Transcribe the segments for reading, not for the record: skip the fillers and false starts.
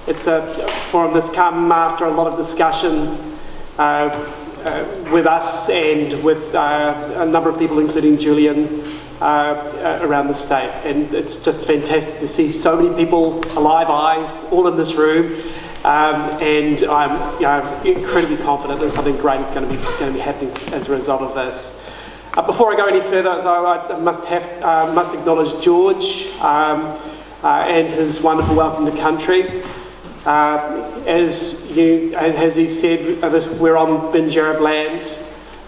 It's a forum that's come after a lot of discussion with us and with a number of people, including Julian, around the state. And it's just fantastic to see so many people, alive eyes, all in this room. And I'm incredibly confident that something great is going to be happening as a result of this. Before I go any further, though, I must acknowledge George and his wonderful welcome to country. As he said, we're on Mandurah land,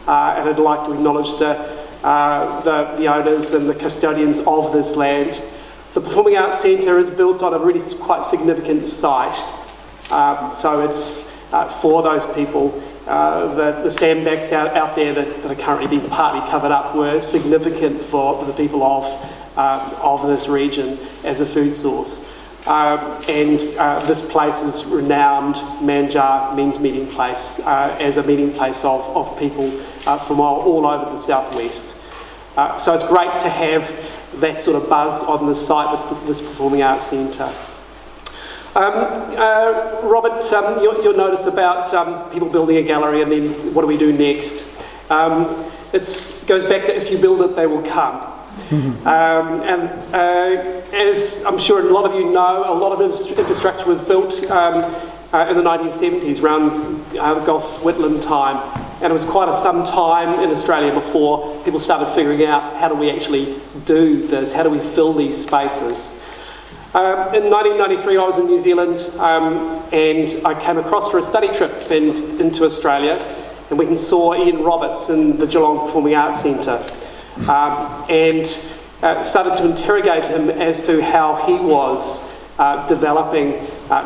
and I'd like to acknowledge the owners and the custodians of this land. The Performing Arts Centre is built on a really quite significant site, so it's for those people. The sandbags out there that are currently being partly covered up were significant for the people of this region as a food source. And this place is renowned, Mandurah Men's Meeting Place, as a meeting place of people from all over the southwest. So it's great to have that sort of buzz on the site with this Performing Arts Centre. Robert, your notice about people building a gallery and then what do we do next? It goes back to if you build it, they will come. And as I'm sure a lot of you know, a lot of infrastructure was built in the 1970s around the Gulf Whitland time, and it was quite some time in Australia before people started figuring out how do we actually do this, how do we fill these spaces. In 1993 I was in New Zealand and I came across for a study trip into Australia, and went and saw Ian Roberts in the Geelong Performing Arts Centre. And started to interrogate him as to how he was developing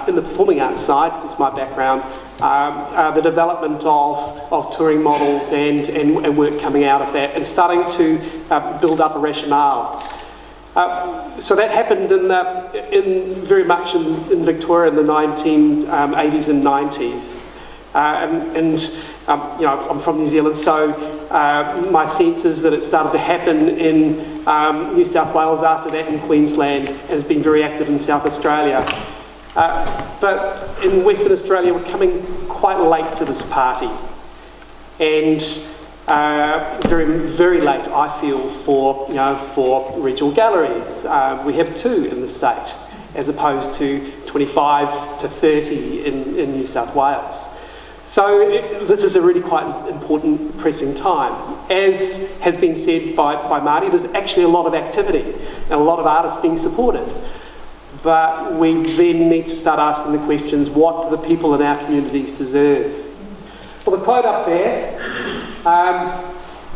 in the performing arts side, this is my background, the development of touring models and work coming out of that, and starting to build up a rationale. So that happened very much in Victoria in the 1980s and 90s. I'm from New Zealand, so my sense is that it started to happen in New South Wales after that, in Queensland, and has been very active in South Australia. But in Western Australia, we're coming quite late to this party, and very, very late, I feel, for regional galleries. We have 2 in the state, as opposed to 25 to 30 in New South Wales. So this is a really quite important, pressing time. As has been said by Marty, there's actually a lot of activity and a lot of artists being supported. But we then need to start asking the questions, what do the people in our communities deserve? Well, the quote up there,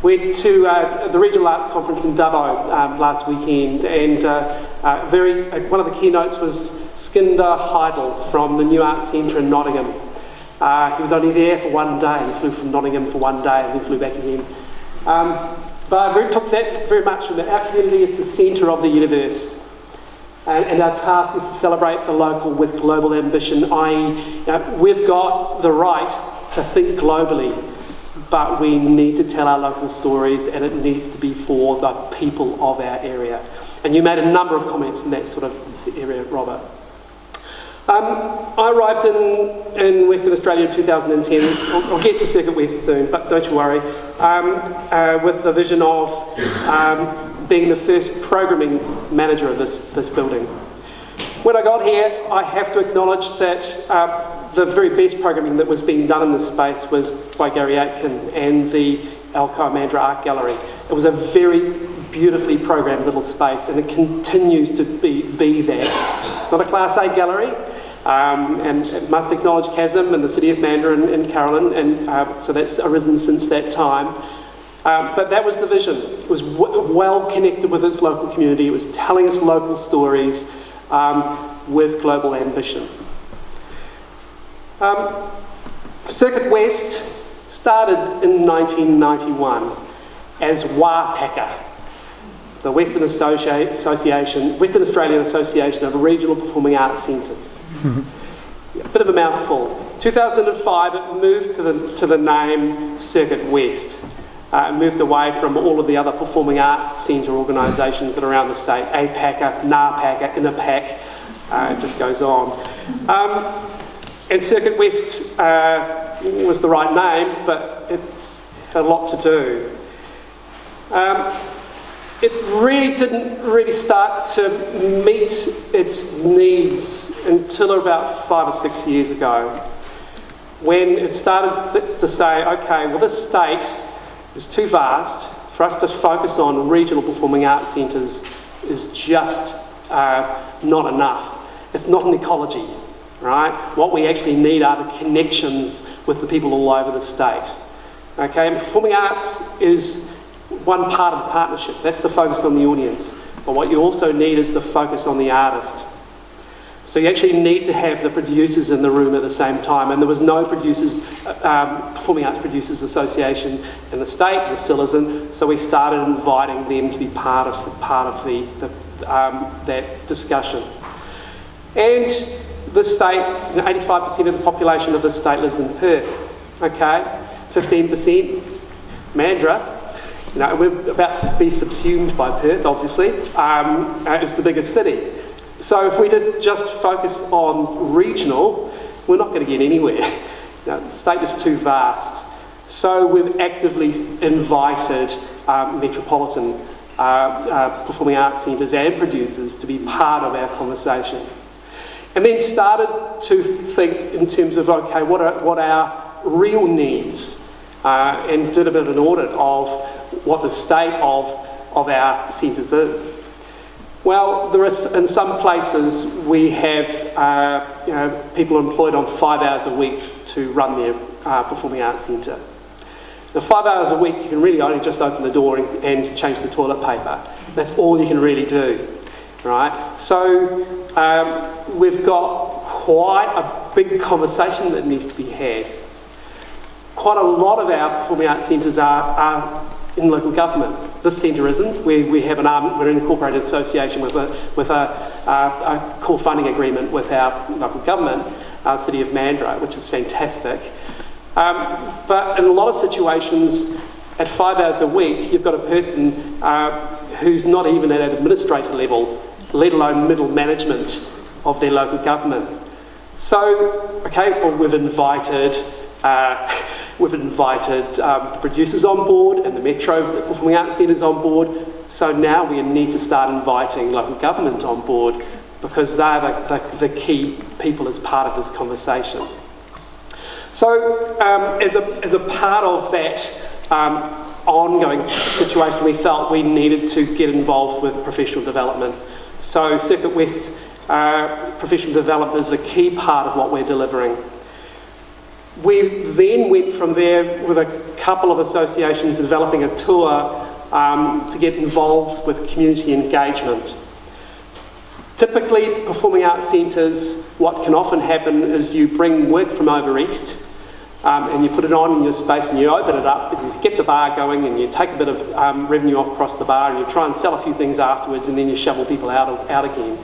went to the Regional Arts Conference in Dubbo last weekend, and one of the keynotes was Skinder Heidel from the New Arts Centre in Nottingham. He was only there for one day. He flew from Nottingham for one day and then flew back again. But I took that very much from that our community is the centre of the universe. And our task is to celebrate the local with global ambition, i.e. we've got the right to think globally, but we need to tell our local stories, and it needs to be for the people of our area. And you made a number of comments in that sort of area, Robert. I arrived in Western Australia in 2010. I'll get to CircuitWest soon, but don't you worry, with the vision of being the first programming manager of this building. When I got here, I have to acknowledge that the very best programming that was being done in this space was by Gary Aitken and the Alcoa Mandurah Art Gallery. It was a very beautifully programmed little space, and it continues to be that. It's not a Class A gallery, and it must acknowledge Chasm and the City of Mandurah and Carolyn, and so that's arisen since that time. But that was the vision. It was well connected with its local community. It was telling us local stories with global ambition. CircuitWest started in 1991 as WAPACA, the Western Australian Association of Regional Performing Arts Centres. A bit of a mouthful. 2005, it moved to the name CircuitWest. It moved away from all of the other performing arts centre organisations that are around the state, APACA, NAPACA, INAPAC, It just goes on. And CircuitWest was the right name, but it's had a lot to do. It really didn't really start to meet its needs until about 5 or 6 years ago, when it started to say, okay, well, this state is too vast for us to focus on regional performing arts centres is just not enough. It's not an ecology, right? What we actually need are the connections with the people all over the state. Okay, and performing arts is one part of the partnership. That's the focus on the audience. But what you also need is the focus on the artist. So you actually need to have the producers in the room at the same time. And there was no Performing Arts Producers Association in the state, and there still isn't. So we started inviting them to be part of that discussion. And the state, 85% of the population of the state lives in Perth. Okay, 15% Mandurah. We're about to be subsumed by Perth, obviously, is the biggest city. So if we just focus on regional, we're not going to get anywhere. The state is too vast. So we've actively invited metropolitan performing arts centres and producers to be part of our conversation. And then started to think in terms of, okay, what are our real needs? And did a bit of an audit of what the state of our centres is. Well, in some places we have people employed on 5 hours a week to run their performing arts centre. Now, 5 hours a week, you can really only just open the door and change the toilet paper. That's all you can really do, right? So we've got quite a big conversation that needs to be had. Quite a lot of our performing arts centres are in local government. This centre isn't. We have we're an incorporated association with a core funding agreement with our local government, our City of Mandurah, which is fantastic. But in a lot of situations, at 5 hours a week, you've got a person who's not even at an administrator level, let alone middle management of their local government. So, okay, well, we've invited the producers on board and the Metro Performing Arts Centres on board. So now we need to start inviting local government on board, because they're the key people as part of this conversation. So as a part of that ongoing situation, we felt we needed to get involved with professional development. So CircuitWest professional development is a key part of what we're delivering. We then went from there with a couple of associations developing a tour to get involved with community engagement. Typically, performing arts centres, what can often happen is you bring work from over east and you put it on in your space and you open it up and you get the bar going and you take a bit of revenue across the bar and you try and sell a few things afterwards and then you shovel people out again.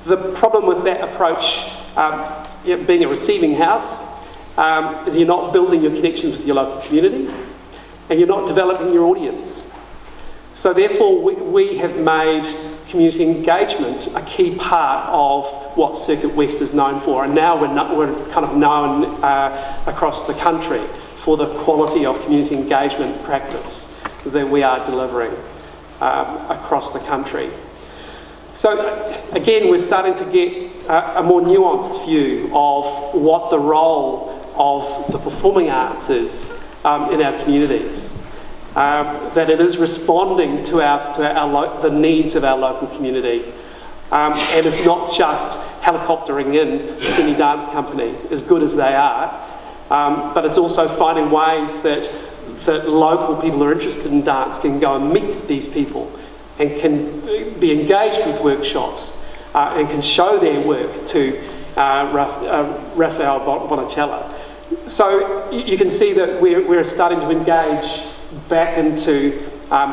The problem with that approach, being a receiving house, is you're not building your connections with your local community and you're not developing your audience. So therefore we have made community engagement a key part of what CircuitWest is known for, and now we're kind of known across the country for the quality of community engagement practice that we are delivering across the country. So again, we're starting to get a more nuanced view of what the role of the performing arts is in our communities. That it is responding to the needs of our local community. And it's not just helicoptering in the Sydney Dance Company, as good as they are, but it's also finding ways that local people who are interested in dance can go and meet these people and can be engaged with workshops and can show their work to Raphael Bonicello. So you can see that we're starting to engage back into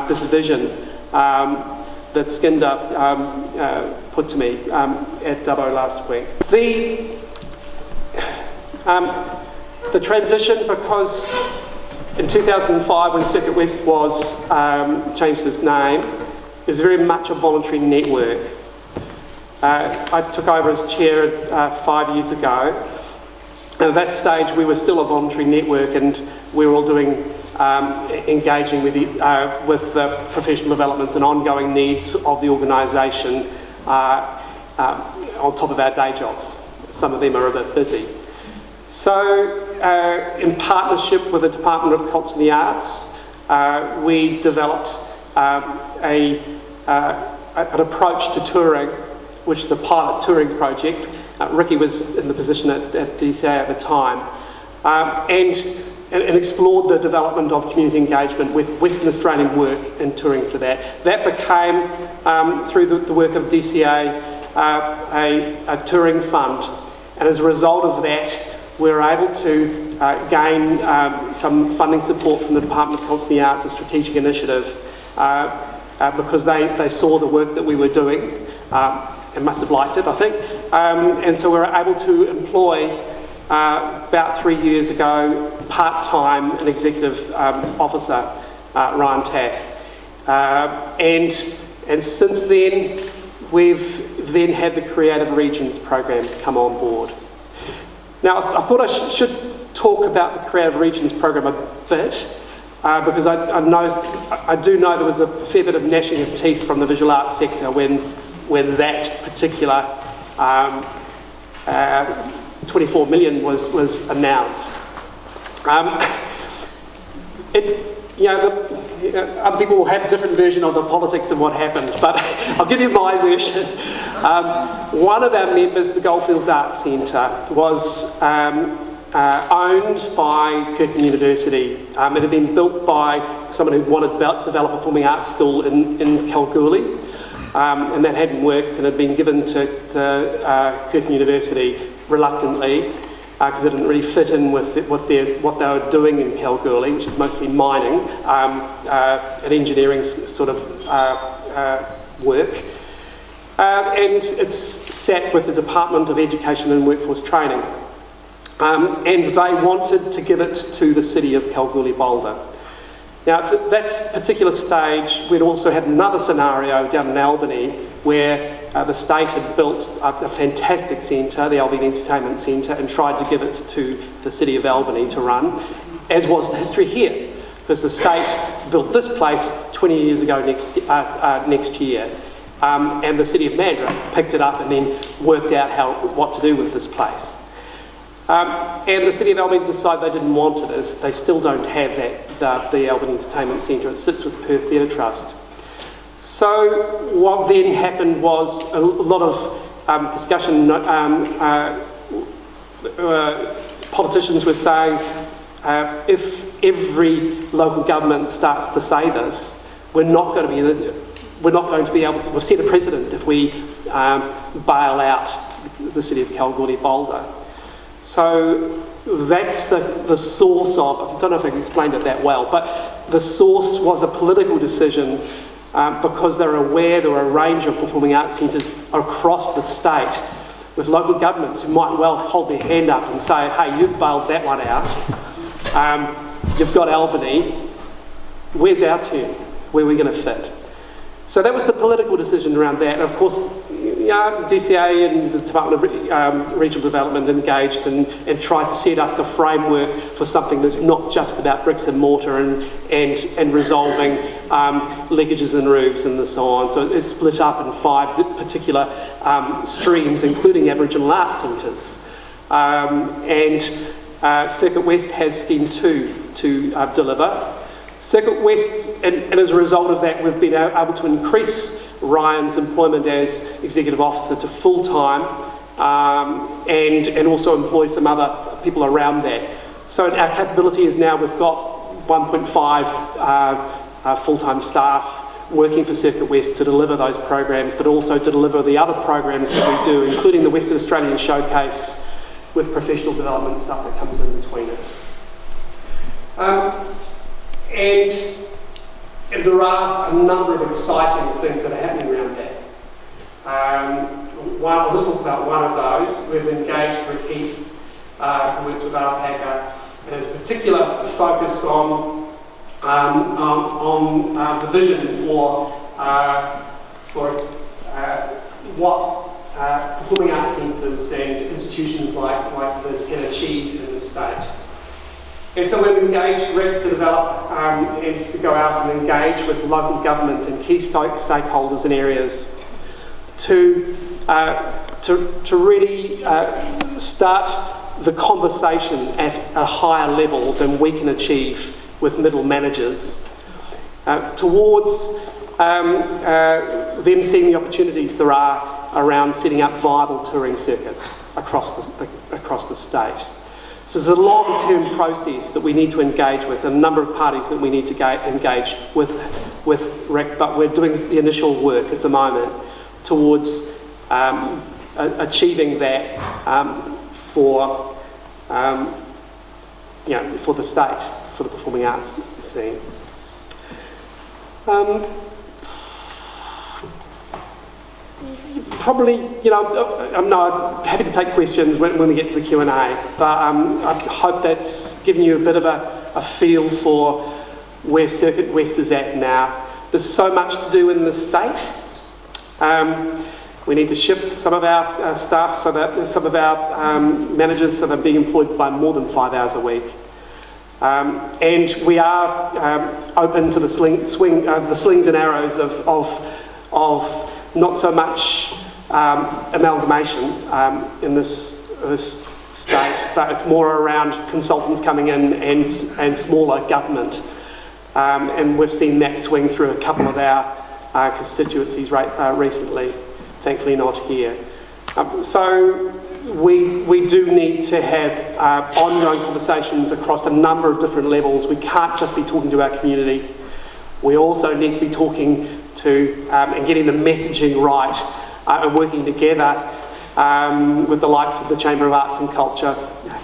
this vision that Skinder put to me at Dubbo last week. The transition, because in 2005 when CircuitWest was changed its name, is very much a voluntary network. I took over as chair 5 years ago. And at that stage, we were still a voluntary network, and we were all doing engaging with the professional development and ongoing needs of the organisation on top of our day jobs. Some of them are a bit busy. So, in partnership with the Department of Culture and the Arts, we developed an approach to touring, which is the pilot touring project. Ricky was in the position at DCA at the time, and explored the development of community engagement with Western Australian work and touring for that. That became, through the work of DCA, a touring fund. And as a result of that, we were able to gain some funding support from the Department of Culture and the Arts, a strategic initiative, because they saw the work that we were doing and must have liked it, I think. And so we were able to employ, about 3 years ago, part-time an executive officer, Ryan Taff. And since then, we've then had the Creative Regions program come on board. Now, I thought I should talk about the Creative Regions program a bit, because I do know there was a fair bit of gnashing of teeth from the visual arts sector when that particular 24 million was announced. Other people will have a different version of the politics of what happened, but I'll give you my version. One of our members, the Goldfields Arts Centre, was owned by Curtin University. It had been built by someone who wanted to develop a performing arts school in Kalgoorlie, and that hadn't worked, and had been given to Curtin University reluctantly, because it didn't really fit in with what they were doing in Kalgoorlie, which is mostly mining and engineering sort of work. And it's sat with the Department of Education and Workforce Training. And they wanted to give it to the city of Kalgoorlie-Boulder. Now, at that particular stage, we'd also had another scenario down in Albany where the state had built a fantastic centre, the Albany Entertainment Centre, and tried to give it to the city of Albany to run, as was the history here, because the state built this place 20 years ago next year, and the city of Mandurah picked it up and then worked out what to do with this place. And the city of Albany decided they didn't want it, as they still don't have the Albany Entertainment Centre. It sits with the Perth Theatre Trust. So what then happened was a lot of discussion. Politicians were saying, if every local government starts to say this, we're not going to be able to. We've set a precedent if we bail out the city of Kalgoorlie-Boulder. So that's the source of. I don't know if I can explain it that well, but the source was a political decision. Because they're aware there are a range of performing arts centres across the state with local governments who might well hold their hand up and say, hey, you've bailed that one out, you've got Albany, where's our turn? Where are we going to fit? So that was the political decision around that. And of course, DCA and the Department of Regional Development engaged and tried to set up the framework for something that's not just about bricks and mortar and resolving leakages in roofs and so on. So it's split up in 5 particular streams, including Aboriginal arts centres. And CircuitWest has Scheme 2 to deliver. CircuitWest, and as a result of that, we've been able to increase Ryan's employment as executive officer to full-time and also employ some other people around that. So our capability is now we've got 1.5 full-time staff working for CircuitWest to deliver those programs, but also to deliver the other programs that we do, including the Western Australian Showcase with professional development stuff that comes in between it. And there are a number of exciting things that are happening around that. I'll just talk about one of those. We've engaged with Heath, who works with Alpaca, and has a particular focus on the vision for what performing arts centres and institutions like this can achieve in the state. And so we've engaged Rick to develop and to go out and engage with local government and key stakeholders in areas to really start the conversation at a higher level than we can achieve with middle managers towards them seeing the opportunities there are around setting up viable touring circuits across the state. So there's a long-term process that we need to engage with, a number of parties that we need to engage with Rick, but we're doing the initial work at the moment towards achieving that for the state, for the performing arts scene. Probably, I'm happy to take questions when we get to the Q&A, but I hope that's given you a bit of a feel for where CircuitWest is at now. There's so much to do in the state. We need to shift some of our staff, so that some of our managers, so they're being employed by more than 5 hours a week. And we are open to the slings and arrows of not so much amalgamation in this state, but it's more around consultants coming in and smaller government. And we've seen that swing through a couple of our constituencies recently, thankfully not here. So we do need to have ongoing conversations across a number of different levels. We can't just be talking to our community. We also need to be talking to and getting the messaging right and working together with the likes of the Chamber of Arts and Culture,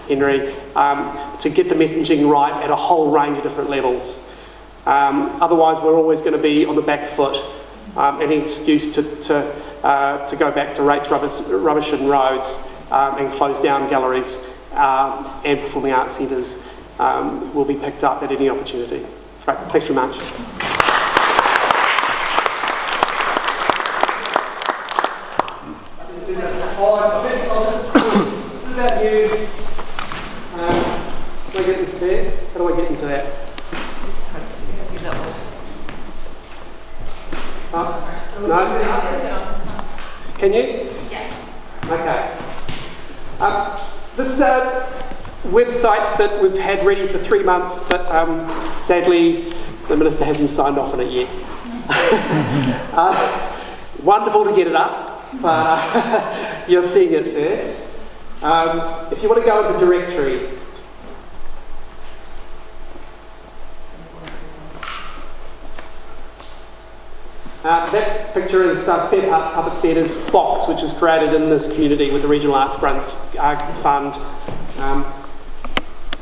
Henry, to get the messaging right at a whole range of different levels. Otherwise, we're always going to be on the back foot. Any excuse to go back to rates, rubbish and roads and close down galleries and performing arts centres will be picked up at any opportunity. Right, thanks very much. This is about you. Can I get into there? How do I get into that? No? Can you? Yeah. Okay. This is a website that we've had ready for 3 months, but sadly the Minister hasn't signed off on it yet. Wonderful to get it up, but you're seeing it first. If you want to go into directory, that picture is State Arts Public Theatre's Fox, which was created in this community with the Regional Arts Grants Fund.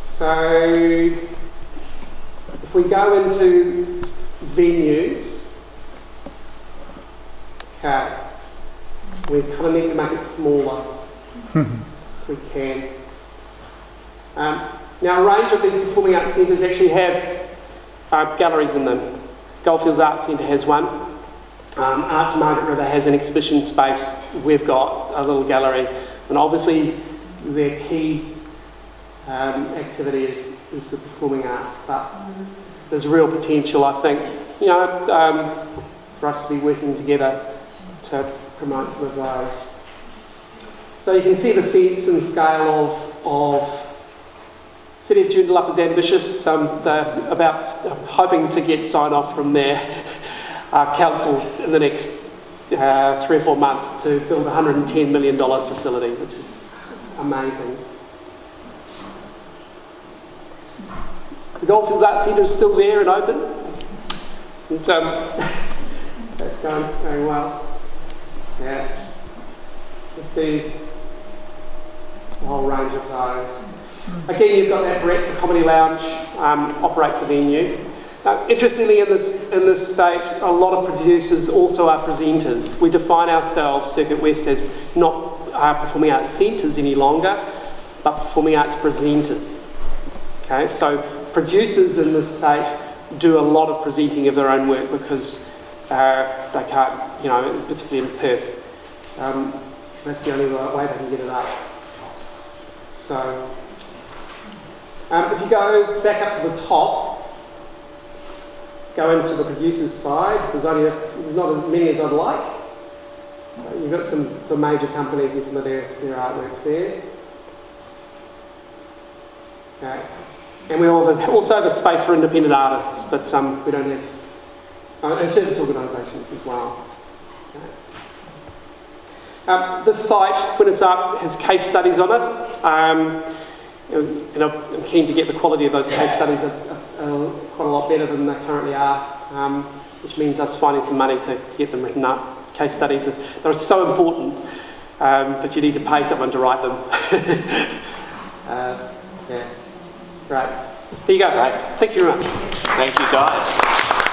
So if we go into venues, okay, we kind of need to make it smaller if we can. Now a range of these performing arts centres actually have galleries in them. Goldfields Arts Centre has one. Arts Margaret River has an exhibition space. We've got a little gallery, and obviously their key activity is the performing arts. But there's real potential, I think, for us to be working together to promote some of those. So you can see the sense and scale of City of Joondalup is ambitious. They're about hoping to get sign-off from their council in the next 3 or 4 months to build a $110 million facility, which is amazing. The Goldfields Arts Centre is still there and open. And, that's going very well. Yeah. Let's see a whole range of those. Again, you've got that Brett, the Comedy Lounge, operates a venue. Interestingly, in this state, a lot of producers also are presenters. We define ourselves, CircuitWest, as not performing arts centres any longer, but performing arts presenters. Okay, so producers in this state do a lot of presenting of their own work because they can't, particularly in Perth. That's the only way they can get it up. So, if you go back up to the top, go into the producer's side, there's not as many as I'd like. You've got some of the major companies and some of their artworks there. Okay. And we also have a space for independent artists, but we don't have, and service organisations as well. Okay. The site, when it's up, has case studies on it. And I'm keen to get the quality of those case studies quite a lot better than they currently are, which means us finding some money to get them written up. Case studies, they're so important, but you need to pay someone to write them. Yeah, great. There you go. Great. Thank you very much. Thank you, Guy.